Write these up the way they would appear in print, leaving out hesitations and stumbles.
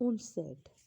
59।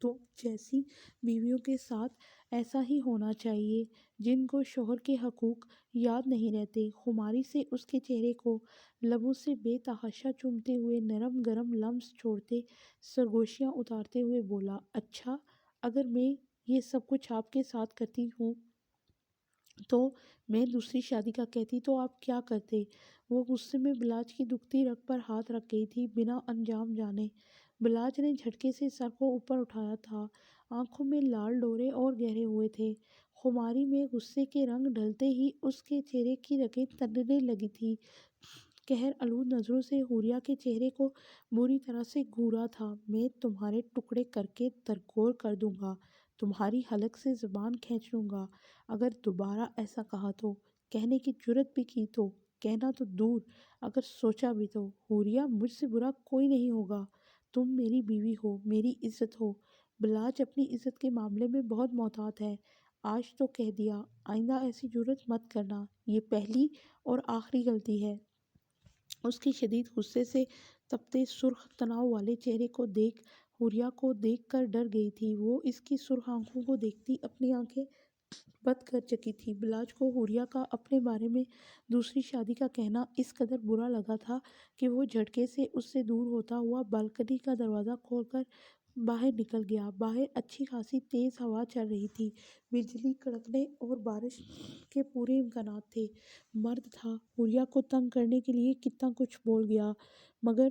تو جیسی بیویوں کے ساتھ ایسا ہی ہونا چاہیے، جن کو شوہر کے حقوق یاد نہیں رہتے۔ خماری سے اس کے چہرے کو لبوں سے بے تحاشا چومتے ہوئے نرم گرم لمس چھوڑتے، سرگوشیاں اتارتے ہوئے بولا، اچھا، اگر میں یہ سب کچھ آپ کے ساتھ کرتی ہوں تو میں دوسری شادی کا کہتی تو آپ کیا کرتے؟ وہ غصے میں بلاج کی دکھتی رگ پر ہاتھ رکھ گئی تھی، بنا انجام جانے۔ بلاج نے جھٹکے سے سر کو اوپر اٹھایا تھا، آنکھوں میں لال ڈورے اور گہرے ہوئے تھے۔ خماری میں غصے کے رنگ ڈھلتے ہی اس کے چہرے کی رگیں تننے لگی تھی۔ قہر آلود نظروں سے حوریہ کے چہرے کو بری طرح سے گھورا تھا۔ میں تمہارے ٹکڑے کر کے درگور کر دوں گا، تمہاری حلق سے زبان کھینچ لوں گا، اگر دوبارہ ایسا کہا تو، کہنے کی جرت بھی کی تو، کہنا تو دور، اگر سوچا بھی تو۔ حوریہ، مجھ سے برا کوئی نہیں ہوگا، تم میری بیوی ہو، میری عزت ہو۔ بلاج اپنی عزت کے معاملے میں بہت محتاط ہے، آج تو کہہ دیا، آئندہ ایسی جرت مت کرنا، یہ پہلی اور آخری غلطی ہے۔ اس کے شدید غصے سے تپتے سرخ تناؤ والے چہرے کو دیکھ حوریہ کو دیکھ کر ڈر گئی تھی۔ وہ اس کی سرخ آنکھوں کو دیکھتی اپنی آنکھیں بند کر چکی تھی۔ بلاج کو حوریہ کا اپنے بارے میں دوسری شادی کا کہنا اس قدر برا لگا تھا کہ وہ جھٹکے سے اس سے دور ہوتا ہوا بالکنی کا دروازہ کھول کر باہر نکل گیا۔ باہر اچھی خاصی تیز ہوا چل رہی تھی، بجلی کڑکنے اور بارش کے پورے امکانات تھے۔ مرد تھا، حوریہ کو تنگ کرنے کے لیے کتنا کچھ بول گیا، مگر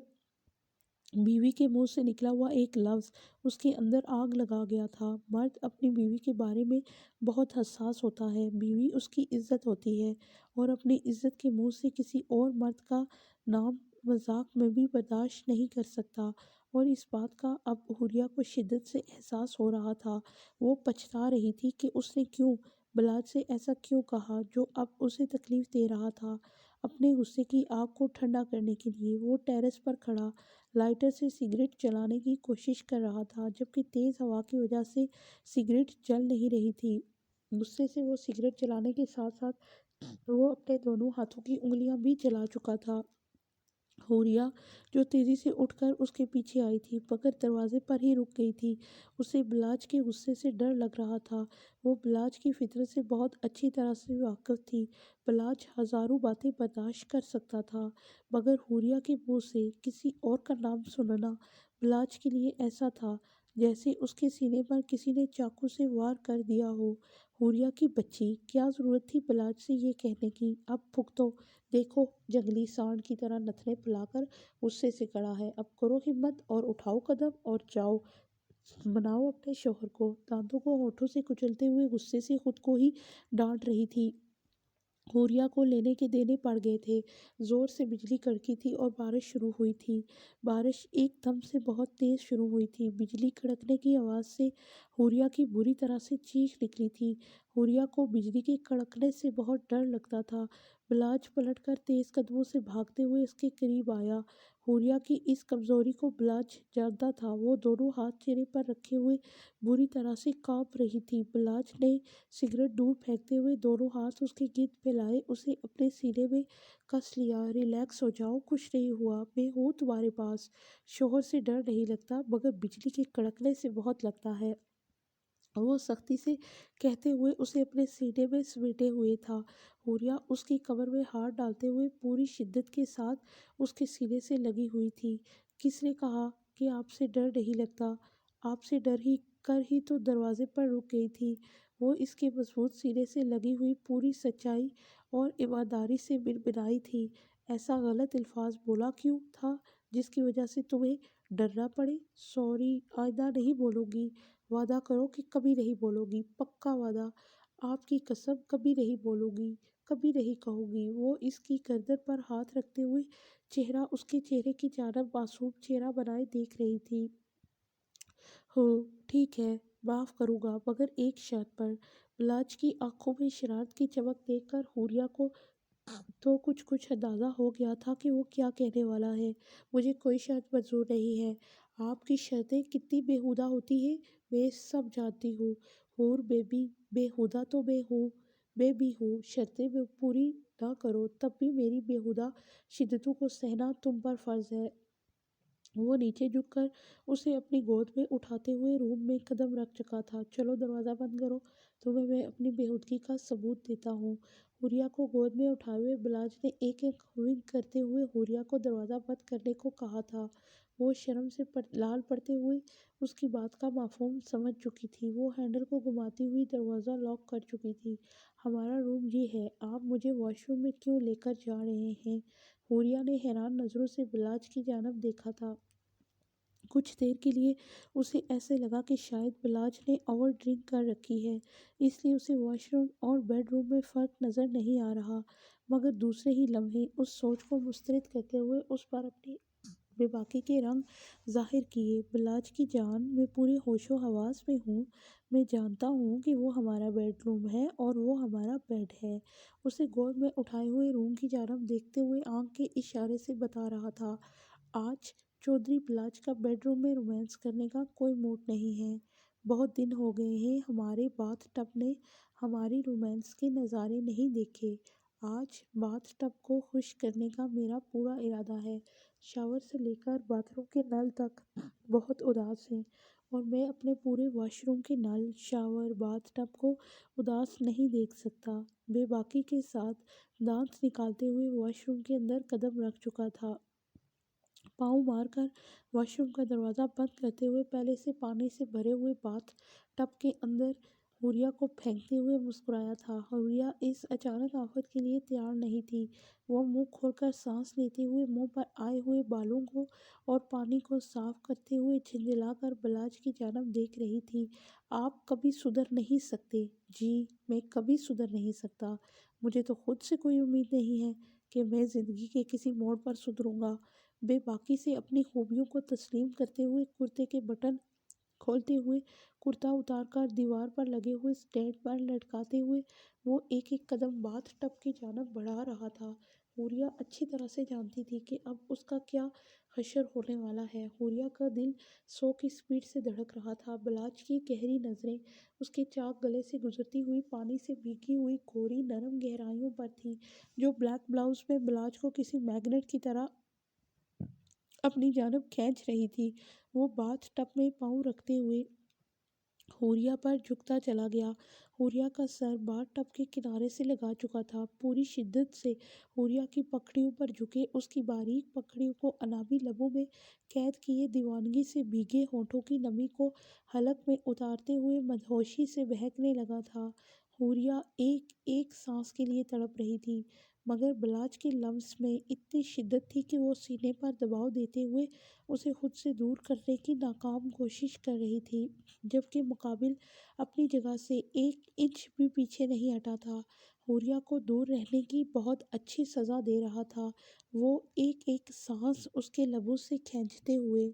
بیوی کے منہ سے نکلا ہوا ایک لفظ اس کے اندر آگ لگا گیا تھا۔ مرد اپنی بیوی کے بارے میں بہت حساس ہوتا ہے، بیوی اس کی عزت ہوتی ہے، اور اپنی عزت کے منہ سے کسی اور مرد کا نام مذاق میں بھی برداشت نہیں کر سکتا، اور اس بات کا اب حوریہ کو شدت سے احساس ہو رہا تھا۔ وہ پچھتا رہی تھی کہ اس نے کیوں بلاج سے ایسا کیوں کہا جو اب اسے تکلیف دے رہا تھا۔ اپنے غصے کی آگ کو ٹھنڈا کرنے کے لیے وہ ٹیرس پر کھڑا لائٹر سے سگریٹ جلانے کی کوشش کر رہا تھا، جبکہ تیز ہوا کی وجہ سے سگریٹ جل نہیں رہی تھی۔ غصے سے وہ سگریٹ جلانے کے ساتھ ساتھ وہ اپنے دونوں ہاتھوں کی انگلیاں بھی جلا چکا تھا۔ حوریہ جو تیزی سے اٹھ کر اس کے پیچھے آئی تھی، مگر دروازے پر ہی رک گئی تھی۔ اسے بلاج کے غصے سے ڈر لگ رہا تھا۔ وہ بلاج کی فطرت سے بہت اچھی طرح سے واقف تھی۔ بلاج ہزاروں باتیں برداشت کر سکتا تھا، مگر حوریہ کے منہ سے کسی اور کا نام سننا بلاج کے لیے ایسا تھا جیسے اس کے سینے پر کسی نے چاقو سے وار کر دیا ہو۔ حوریہ کی بچی، کیا ضرورت تھی بلاج سے یہ کہنے کی؟ اب بھگتو، دیکھو جنگلی سانڈ کی طرح نتھنے پھیلا کر غصے سے کڑا ہے، اب کرو ہمت اور اٹھاؤ قدم اور جاؤ، مناؤ اپنے شوہر کو۔ دانتوں کو ہونٹوں سے کچلتے ہوئے غصے سے خود کو ہی ڈانٹ رہی تھی۔ حوریہ کو لینے کے دینے پڑ گئے تھے، زور سے بجلی کڑکی تھی اور بارش شروع ہوئی تھی۔ بارش ایک دم سے بہت تیز شروع ہوئی تھی۔ بجلی کڑکنے کی آواز سے حوریہ کی بری طرح سے چیخ نکلی تھی۔ حوریہ کو بجلی کے کڑکنے سے بہت ڈر لگتا تھا۔ بلاج پلٹ کر تیز قدموں سے بھاگتے ہوئے اس کے قریب آیا۔ حوریہ کی اس کمزوری کو بلاج جانتا تھا۔ وہ دونوں ہاتھ چہرے پر رکھے ہوئے بری طرح سے کانپ رہی تھی۔ بلاج نے سگریٹ دور پھینکتے ہوئے دونوں ہاتھ اس کے گرد پھیلائے، اسے اپنے سینے میں کس لیا۔ ریلیکس ہو جاؤ، کچھ نہیں ہوا، میں ہوں تمہارے پاس۔ شوہر سے ڈر نہیں لگتا، مگر بجلی کے کڑکنے سے بہت لگتا ہے، وہ سختی سے کہتے ہوئے اسے اپنے سینے میں سمیٹے ہوئے تھا۔ حوریہ اس کی کمر میں ہاتھ ڈالتے ہوئے پوری شدت کے ساتھ اس کے سینے سے لگی ہوئی تھی۔ کس نے کہا کہ آپ سے ڈر نہیں لگتا؟ آپ سے ڈر ہی کر ہی تو دروازے پر رک گئی تھی۔ وہ اس کے مضبوط سینے سے لگی ہوئی پوری سچائی اور ایمانداری سے بنبنائی تھی۔ ایسا غلط الفاظ بولا کیوں تھا جس کی وجہ سے تمہیں ڈرنا پڑے؟ سوری، آئندہ نہیں بولوں گی، وعدہ کرو کہ کبھی نہیں بولوں گی، پکا وعدہ، آپ کی قسم، کبھی نہیں بولوں گی، کبھی نہیں کہوں گی۔ وہ اس کی گردن پر ہاتھ رکھتے ہوئے چہرہ اس کے چہرے کی جانب معصوم چہرہ بنائے دیکھ رہی تھی۔ ہوں، ٹھیک ہے، معاف کروں گا، مگر ایک شرط پر۔ بلاج کی آنکھوں میں شرارت کی چمک دیکھ کر حوریہ کو تو کچھ اندازہ ہو گیا تھا کہ وہ کیا کہنے والا ہے۔ مجھے کوئی شرط منظور نہیں ہے۔ آپ کی شرطیں کتنی بیہودہ ہوتی ہیں میں سب جانتی ہوں، حور بیبی، بیہودہ تو میں بھی ہوں۔ شرطیں پوری نہ کرو تب بھی میری بیہودہ شدتوں کو سہنا تم پر فرض ہے۔ وہ نیچے جھک کر اسے اپنی گود میں اٹھاتے ہوئے روم میں قدم رکھ چکا تھا۔ چلو دروازہ بند کرو، تمہیں میں اپنی بےہودگی کا ثبوت دیتا ہوں۔ حوریہ کو گود میں اٹھائے ہوئے بلاج نے ایک ایک ونک کرتے ہوئے حوریہ کو دروازہ بند کرنے کو کہا تھا۔ وہ شرم سے لال پڑتے ہوئے اس کی بات کا مفہوم سمجھ چکی تھی۔ وہ ہینڈل کو گھماتی ہوئی دروازہ لاک کر چکی تھی۔ ہمارا روم یہ ہے، آپ مجھے واش روم میں کیوں لے کر جا رہے ہیں؟ حوریہ نے حیران نظروں سے بلاج کی جانب دیکھا تھا۔ کچھ دیر کے لیے اسے ایسے لگا کہ شاید بلاج نے اوور ڈرنک کر رکھی ہے، اس لیے اسے واش روم اور بیڈ روم میں فرق نظر نہیں آ رہا، مگر دوسرے ہی لمحے اس سوچ کو مسترد کرتے ہوئے اس پر اپنی بے باکی کے رنگ ظاہر کیے۔ بلاج کی جان، میں پورے ہوش و حواس میں ہوں، میں جانتا ہوں کہ وہ ہمارا بیڈ روم ہے اور وہ ہمارا بیڈ ہے۔ اسے گود میں اٹھائے ہوئے روم کی جانب دیکھتے ہوئے آنکھ کے اشارے سے بتا رہا تھا۔ آج چودھری بلاج کا بیڈ روم میں رومانس کرنے کا کوئی موڈ نہیں ہے۔ بہت دن ہو گئے ہیں ہمارے باتھ ٹب نے ہماری رومانس کے نظارے نہیں دیکھے۔ آج باتھ ٹب کو خشک کرنے کا میرا پورا ارادہ ہے۔ شاور سے لے کر باتھ روم کے نل تک بہت اداس ہیں، اور میں اپنے پورے واش روم کے نل، شاور، باتھ ٹب کو اداس نہیں دیکھ سکتا۔ بے باکی کے ساتھ دانت نکالتے ہوئے واش روم کے اندر قدم رکھ چکا تھا۔ پاؤں مار کر واش روم کا دروازہ بند کرتے ہوئے پہلے سے پانی سے بھرے ہوئے باتھ ٹب کے اندر حوریہ کو پھینکتے ہوئے مسکرایا تھا۔ حوریہ اس اچانک آفت کے لیے تیار نہیں تھی۔ وہ منہ کھول کر سانس لیتے ہوئے منہ پر آئے ہوئے بالوں کو اور پانی کو صاف کرتے ہوئے جھنجھلا کر بلاج کی جانب دیکھ رہی تھی۔ آپ کبھی سدھر نہیں سکتے۔ جی، میں کبھی سدھر نہیں سکتا۔ مجھے تو خود سے کوئی امید نہیں ہے کہ میں زندگی کے کسی موڑ پر سدھروں گا۔ بے باکی سے اپنی خوبیوں کو تسلیم کرتے ہوئے کرتے کے بٹن کھولتے ہوئے کرتا اتار کر دیوار پر لگے ہوئے اسٹینڈ پر لٹکاتے ہوئے وہ ایک ایک قدم باتھ ٹب کی جانب بڑھا رہا تھا۔ حوریہ اچھی طرح سے جانتی تھی کہ اب اس کا کیا حشر ہونے والا ہے۔ حوریہ کا دل 100 کی سپیڈ سے دھڑک رہا تھا۔ بلاج کی گہری نظریں اس کے چاک گلے سے گزرتی ہوئی پانی سے بھیگی ہوئی گہری نرم گہرائیوں پر تھیں، جو بلیک بلاؤز میں بلاج کو کسی میگنیٹ کی طرح اپنی جانب کھینچ رہی تھی۔ وہ باتھ ٹب میں پاؤں رکھتے ہوئے حوریہ پر جھکتا چلا گیا۔ حوریہ کا سر باتھ ٹب کے کنارے سے لگا چکا تھا۔ پوری شدت سے حوریہ کی پکڑیوں پر جھکے اس کی باریک پکڑیوں کو انابی لبوں میں قید کیے دیوانگی سے بھیگے ہونٹوں کی نمی کو حلق میں اتارتے ہوئے مدہوشی سے بہکنے لگا تھا۔ حوریہ ایک ایک سانس کے لیے تڑپ رہی تھی، مگر بلاج کے لمس میں اتنی شدت تھی کہ وہ سینے پر دباؤ دیتے ہوئے اسے خود سے دور کرنے کی ناکام کوشش کر رہی تھی، جبکہ مقابل اپنی جگہ سے ایک انچ بھی پیچھے نہیں ہٹا تھا۔ حوریہ کو دور رہنے کی بہت اچھی سزا دے رہا تھا۔ وہ ایک ایک سانس اس کے لبوں سے کھینچتے ہوئے